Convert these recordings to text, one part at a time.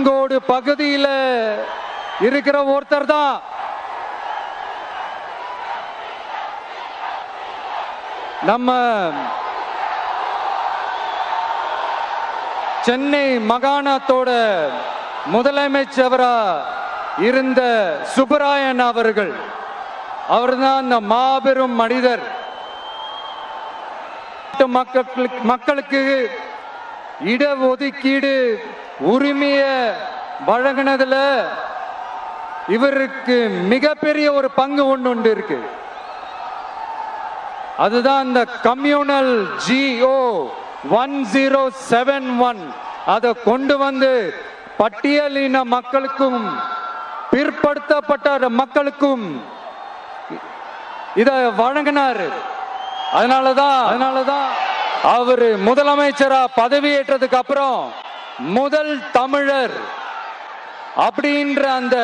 திருச்செங்கோடு பகுதியில் இருக்கிற ஒருத்தர் தான். நம்ம சென்னை மாகாணத்தோட முதலமைச்சரா இருந்த சுப்பராயன் அவர்கள். அவர்தான் அந்த மாபெரும் மனிதர். மக்களுக்கு இடஒதுக்கீடு உரிமைய வழங்கினதுல இவருக்கு மிகப்பெரிய ஒரு பங்கு ஒன்று இருக்கு. அதுதான் இந்த கம்யூனல் GO 1071 அதை கொண்டு வந்து பட்டியலின மக்களுக்கும் பிற்படுத்தப்பட்ட மக்களுக்கும் இத வழங்கினார். அதனாலதான் அவரு முதலமைச்சரா பதவியேற்றதுக்கு அப்புறம் முதல் தமிழர் அப்படின்ற அந்த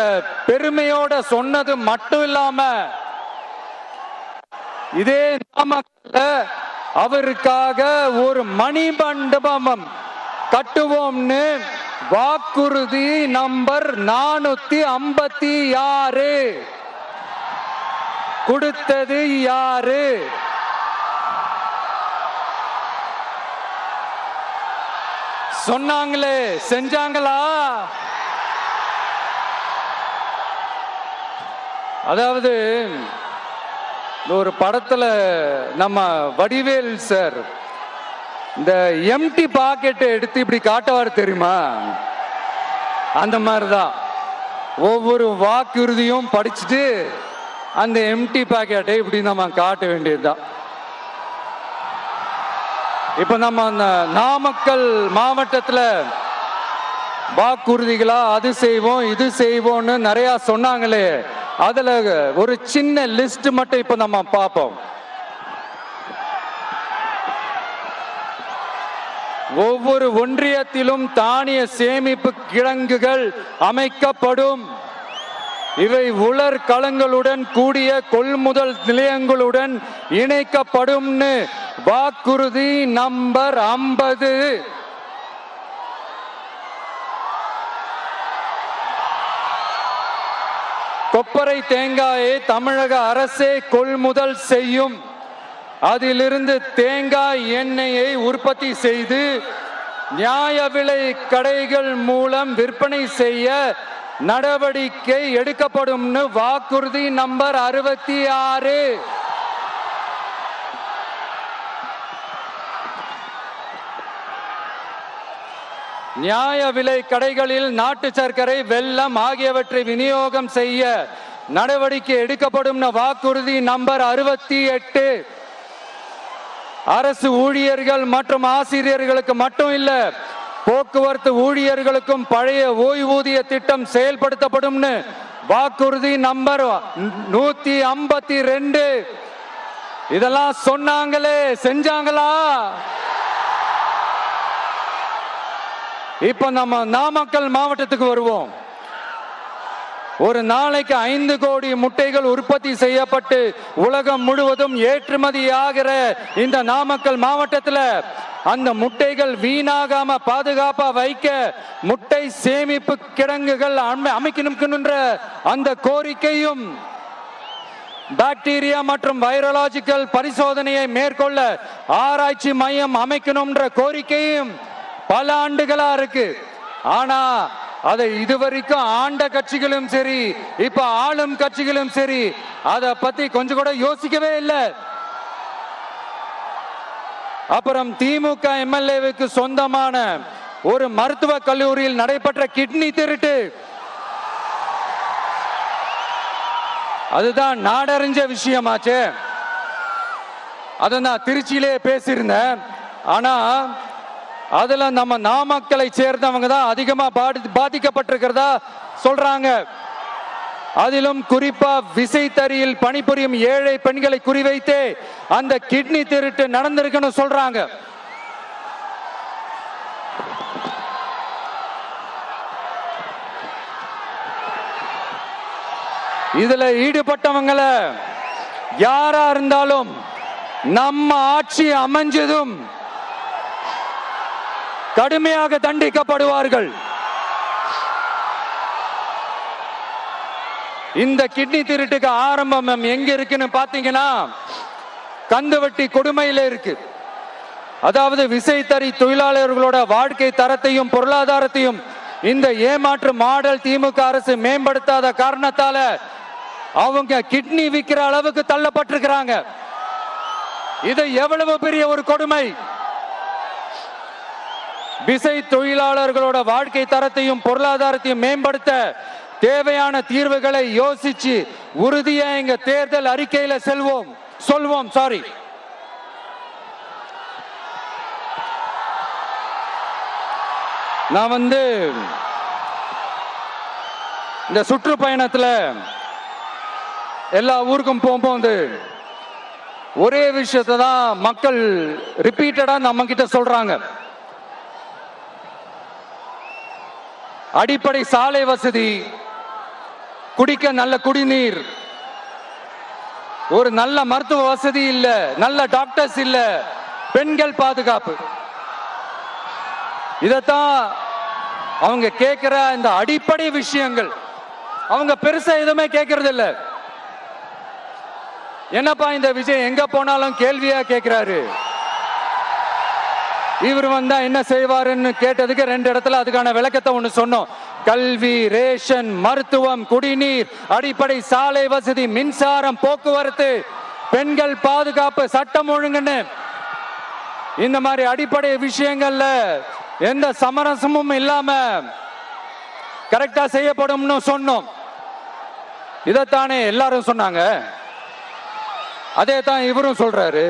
பெருமையோட சொன்னது மட்டும் இல்லாம இதே நாமக்கல்ல அவருக்காக ஒரு மணிமண்டபம் கட்டுவோம்னு வாக்குறுதி நம்பர் 456 கொடுத்தது யாரு? சொன்னாங்களே, செஞ்சாங்களா? அதாவது ஒரு படத்துல நம்ம வடிவேல் சார் இந்த எம்டி பாக்கெட்டை எடுத்து இப்படி காட்டுவார் தெரியுமா? அந்த மாதிரிதான் ஒவ்வொரு வாக்குறுதியும் படிச்சுட்டு அந்த எம்டி பாக்கெட்டை இப்படி நம்ம காட்ட வேண்டியதுதான். இப்ப நம்ம அந்த நாமக்கல் மாவட்டத்துல வாக்குறுதிகளா அது செய்வோம் இது செய்வோம்னு நிறைய சொன்னாங்களே, அதுல ஒரு சின்ன லிஸ்ட் மட்டும் இப்ப நம்ம பார்ப்போம். ஒவ்வொரு ஒன்றியத்திலும் தானிய சேமிப்பு கிடங்குகள் அமைக்கப்படும். இவை உலர் களங்களுடன் கூடிய கொள்முதல் நிலையங்களுடன் இணைக்கப்படும். வாக்குறுதி நம்பர் 50. கொப்பரை தேங்காயை தமிழக அரசே கொள்முதல் செய்யும். அதிலிருந்து தேங்காய் எண்ணெயை உற்பத்தி செய்து நியாய விலை கடைகள் மூலம் விற்பனை செய்ய நடவடிக்கை எடுக்கப்படும். வாக்குறுதி நம்பர் 66. நியாய விலை கடைகளில் நாட்டு சர்க்கரை வெல்லம் ஆகியவற்றை விநியோகம் செய்ய நடவடிக்கை எடுக்கப்படும். வாக்குறுதி நம்பர் 68. அரசு ஊழியர்கள் மற்றும் ஆசிரியர்களுக்கு மட்டும் இல்ல, போக்குவரத்து ஊழியர்களுக்கும் பழைய ஓய்வூதிய திட்டம் செயல்படுத்தப்படும். வாக்குறுதி நம்பர் 152. இதெல்லாம் சொன்னாங்களே, செஞ்சாங்களா? இப்ப நம்ம நாமக்கல் மாவட்டத்துக்கு வருவோம். ஒரு நாளைக்கு 5 கோடி முட்டைகள் உற்பத்தி செய்யப்பட்டு உலகம் முழுவதும் ஏற்றுமதி ஆகிற இந்த நாமக்கல் மாவட்டத்தில் அந்த முட்டைகள் வீணாகாம பாதுகாப்பா வைக்க முட்டை சேமிப்பு கிடங்குகள் அமைக்கணும்ன்ற அந்த கோரிக்கையும், பாக்டீரியா மற்றும் வைரலாஜிக்கல் பரிசோதனையை மேற்கொள்ள ஆராய்ச்சி மையம் அமைக்கணும்ன்ற கோரிக்கையும் பல ஆண்டுகளா இருக்கு. ஆனா அதை இதுவரைக்கும் ஆண்ட கட்சிகளும் சரி, இப்ப ஆளும் கட்சிகளும் சரி, அதை பத்தி கொஞ்சம் கூட யோசிக்கவே இல்லை. அப்புறம் திமுக MLAவுக்கு சொந்தமான ஒரு மருத்துவ கல்லூரியில் நடைபெற்ற கிட்னி திருட்டு, அதுதான் நாடறிஞ்ச விஷயமாச்சு. அதை நான் திருச்சியிலே பேசியிருந்தேன். ஆனா அதுல நம்ம நாமக்கலை சேர்ந்தவங்க தான் அதிகமா பாதிக்கப்பட்டிருக்கிறதா சொல்றாங்க. அதிலும் குறிப்பா விசைத்தறியில் பணிபுரியும் ஏழை பெண்களை குறிவைத்து அந்த கிட்னி திருட்டு நடந்திருக்குன்னு சொல்றாங்க. இதுல ஈடுபட்டவங்களை யாரா இருந்தாலும் நம்ம ஆட்சி அமைஞ்சதும் கடுமையாக தண்டிக்கப்படுவார்கள். இந்த கிட்னி திருட்டுக்கு ஆரம்பம் எங்க இருக்குன்னு பாத்தீங்கன்னா கந்துவட்டி கொடுமையில இருக்கு. அதாவது விசைத்தறி தொழிலாளர்களோட வாழ்க்கை தரத்தையும் பொருளாதாரத்தையும் இந்த ஏமாற்று மாடல் திமுக அரசு மேம்படுத்தாத காரணத்தால அவங்க கிட்னி விற்கிற அளவுக்கு தள்ளப்பட்டிருக்கிறாங்க. இது எவ்வளவு பெரிய ஒரு கொடுமை! விசை தொழிலாளர்களோட வாழ்க்கை தரத்தையும் பொருளாதாரத்தையும் மேம்படுத்த தேவையான தீர்வுகளை யோசிச்சு உறுதியா எங்க தேர்தல் அறிக்கையில சொல்வோம். நான் இந்த சுற்றுப்பயணத்துல எல்லா ஊருக்கும் போகும்போது ஒரே விஷயத்தை தான் மக்கள் ரிப்பீட்டடா நம்ம கிட்ட சொல்றாங்க. அடிப்படை சாலை வசதி, குடிக்க நல்ல குடிநீர், ஒரு நல்ல மருத்துவ வசதி இல்ல, நல்ல டாக்டர்ஸ் இல்ல, பெண்கள் பாதுகாப்பு. இதத்தான் அவங்க கேட்கிற இந்த அடிப்படை விஷயங்கள். அவங்க பெருசா எதுவுமே கேட்கறது இல்ல. என்னப்பா இந்த விஷயம் எங்க போனாலும் கேள்வியா கேட்கிறாரு. இவர் வந்தா என்ன செய்வாருன்னு கேட்டதுக்கு 2 இடத்துல அதுக்கான விளக்கத்தை ஒண்ணு சொன்னோம். கல்வி, ரேஷன், மருத்துவம், குடிநீர், அடிப்படை சாலை வசதி, மின்சாரம், போக்குவரத்து, பெண்கள் பாதுகாப்பு, சட்டம் ஒழுங்குன்னு இந்த மாதிரி அடிப்படை விஷயங்கள்ல எந்த சமரசமும் இல்லாம கரெக்டா செய்யப்படும்னு சொன்னோம். இதத்தானே எல்லாரும் சொன்னாங்க. அதே தான் இவரும் சொல்றாரு.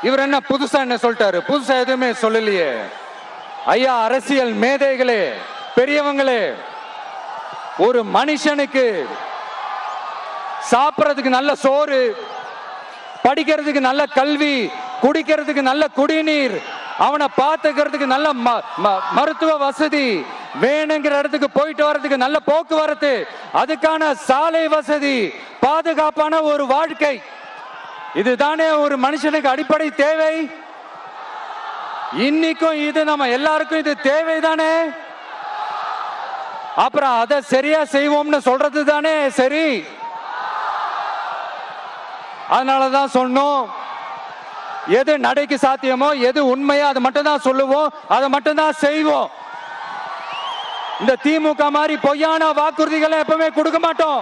இவர் என்ன புதுசா என்ன சொல்லிட்டாரு? புதுசா எதுவுமே சொல்லலையே. ஐயா, அரசியல் மேதைகளே, பெரியவங்களே, ஒரு மனுஷனுக்கு சாப்பிடறதுக்கு நல்ல சோறு, படிக்கிறதுக்கு நல்ல கல்வி, குடிக்கிறதுக்கு நல்ல குடிநீர், அவனை பார்த்துக்கிறதுக்கு நல்ல மருத்துவ வசதி, வேணுங்கிற இடத்துக்கு போயிட்டு வர்றதுக்கு நல்ல போக்குவரத்து, அதுக்கான சாலை வசதி, பாதுகாப்பான ஒரு வாழ்க்கை, இதுதானே ஒரு மனுஷனுக்கு அடிப்படை தேவை. இன்னைக்கும் இது நம்ம எல்லாருக்கும் இது தேவைதானே. அப்புறம் அதை சரியா செய்வோம்னு சொல்றது தானே சரி. அதனாலதான் சொன்னோம், எது நடைக்கு சாத்தியமோ, எது உண்மையோ அது மட்டும் தான் சொல்லுவோம், அதை மட்டும் தான் செய்வோம். இந்த திமுக மாதிரி பொய்யான வாக்குறுதிகளை எப்பவுமே கொடுக்க மாட்டோம்.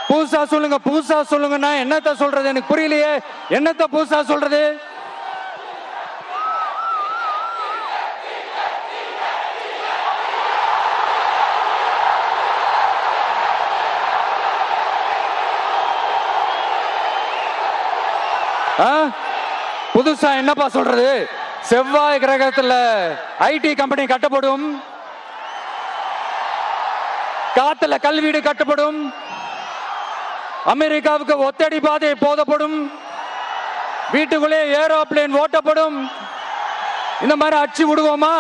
புதுசா சொல்லுங்கன்னா என்னத்த சொல்றது? எனக்கு புரியலையே. என்னத்த புதுசா சொல்றது? புதுசா என்னப்பா சொல்றது? செவ்வாய் கிரகத்துல ஐடி கம்பெனி கட்டப்படும், காத்துல கல்வீடு கட்டப்படும், அமெரிக்காவுக்கு ஒத்தடி பாதை போதப்படும், வீட்டுக்குள்ளே ஏரோப்ளேன் ஓட்டப்படும். இந்த மாதிரி அடிச்சு விடுவோமா?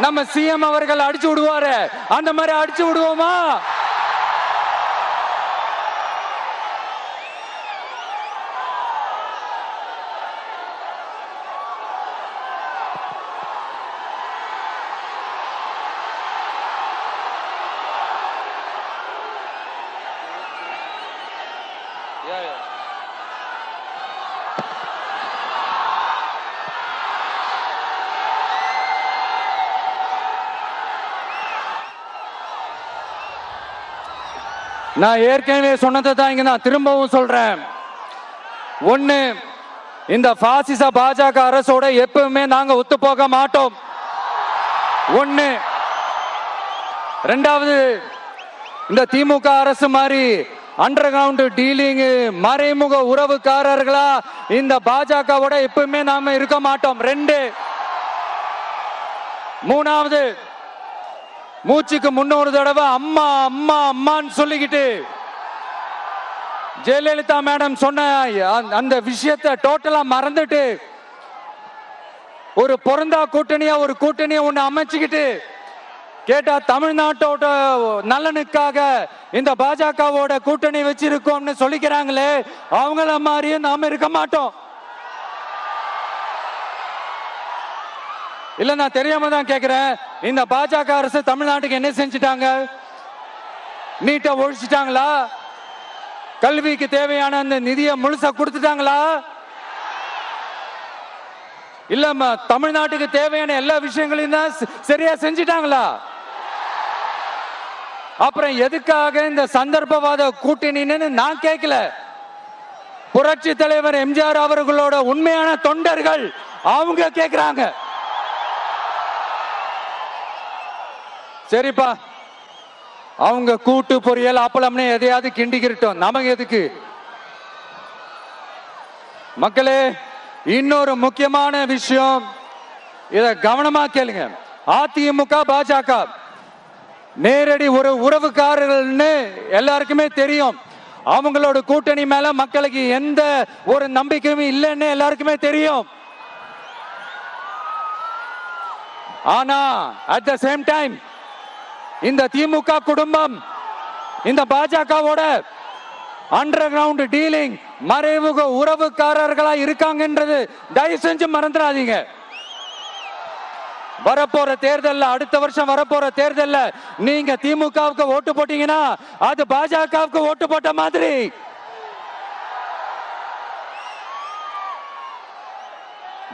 நம்ம சிஎம் அவர்கள் அடிச்சு விடுவாரு, அந்த மாதிரி அடிச்சு விடுவோமா? நான் ஏற்கனவே சொன்னதை தான் இங்க நான் திரும்பவும் சொல்றேன். ஒண்ணு, இந்த பாசிச பாஜக அரசோட எப்பவுமே நாங்க ஒத்து போக மாட்டோம். ஒண்ணு. ரெண்டாவது, இந்த திமுக அரசு மாதிரி அண்டர் கிரவுண்ட் டீலிங், மறைமுக உறவுக்காரர்களா இந்த பாஜகவோட எப்பவுமே நாம இருக்க மாட்டோம். 2. மூணாவது, மூச்சுக்கு 300 தடவை அம்மா அம்மா அம்மான்னு சொல்லிக்கிட்டு ஜெயலலிதா மேடம் சொன்ன அந்த விஷயத்தை டோட்டலா மறந்துட்டு ஒரு பொருந்தா கூட்டணியா ஒரு கூட்டணியை ஒண்ணு அமைச்சுக்கிட்டு கேட்டா தமிழ்நாட்டோட நலனுக்காக இந்த பாஜகவோட கூட்டணி வச்சிருக்கோம்னு சொல்லிக்கிறாங்களே, அவங்கள மாதிரியே நாம இருக்க மாட்டோம். இல்ல நான் தெரியாம தான் கேக்குறேன். இந்த பாஜக அரசு தமிழ்நாட்டுக்கு என்ன செஞ்சிட்டாங்க? நீட்டை ஒழிச்சிட்டாங்களா? கல்விக்கு தேவையான அந்த நிதியை முழுசா கொடுத்துட்டாங்களா? இல்ல தமிழ்நாட்டுக்கு தேவையான எல்லா விஷயங்களையும் தான் சரியா செஞ்சிட்டாங்களா? அப்புறம் எதுக்காக இந்த சந்தர்ப்பவாத கூட்டணின்னு நான் கேட்கல. புரட்சி தலைவர் எம்ஜிஆர் அவர்களோட உண்மையான தொண்டர்கள் அவங்க கேக்குறாங்க. சரிப்பா, அவங்க கூட்டு பொரியல் அப்பளம்னு எதையாவது கிண்டிக்கிட்டோம், நமக்கு எதுக்கு? மக்களே, இன்னொரு முக்கியமான விஷயம், இத கவனமா கேளுங்க. அதிமுக பாஜக நேரடி ஒரு உறவுக்காரர்கள்னு எல்லாருக்குமே தெரியும். அவங்களோட கூட்டணி மேல மக்களுக்கு எந்த ஒரு நம்பிக்கையும் இல்லைன்னு எல்லாருக்குமே தெரியும். ஆனா அட் த சேம் டைம் இந்த திமுக குடும்பம் இந்த பாஜகவோட அண்டர் கிரவுண்ட் டீலிங் மறைமுக உறவுக்காரர்களா இருக்காங்கன்றது தயவு செஞ்சு மறந்துடாதீங்க. வரப்போற தேர்தல், அடுத்த வருஷம் வரப்போற தேர்தல்ல நீங்க திமுகவுக்கு ஓட்டு போட்டீங்கன்னா அது பாஜகவுக்கு ஓட்டு போட்ட மாதிரி.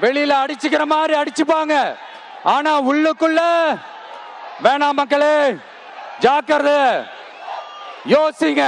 வெளியில அடிச்சுக்கிற மாதிரி அடிச்சுப்பாங்க, ஆனா உள்ளுக்குள்ள வேணாம். மக்களே ஜாக்கிரதை, யோசிங்க.